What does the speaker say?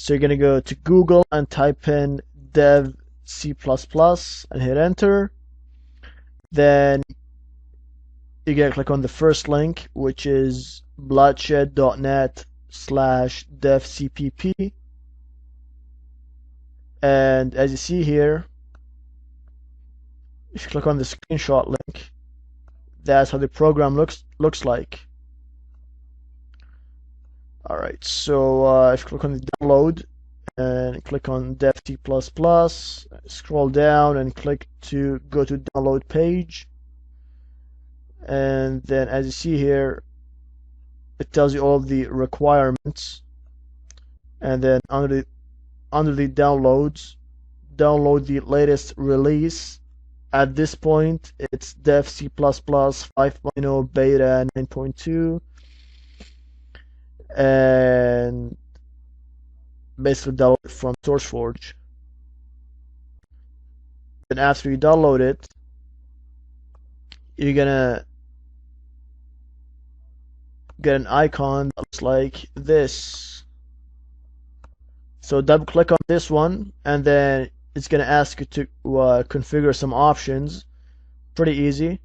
So you're gonna go to Google and type in dev C++ and hit enter. Then you're gonna click on the first link, which is bloodshed.net/devcpp. And as you see here, if you click on the screenshot link, that's how the program looks like. Alright, so if you click on the download and click on dev C++, scroll down and click to go to download page, and then as you see here, it tells you all of the requirements, and then under the downloads, download the latest release. At this point, it's dev C++ 5.0 beta 9.2, and basically download it from SourceForge. Then after you download it, you're gonna get an icon that looks like this. So double click on this one, and then it's gonna ask you to configure some options. Pretty easy.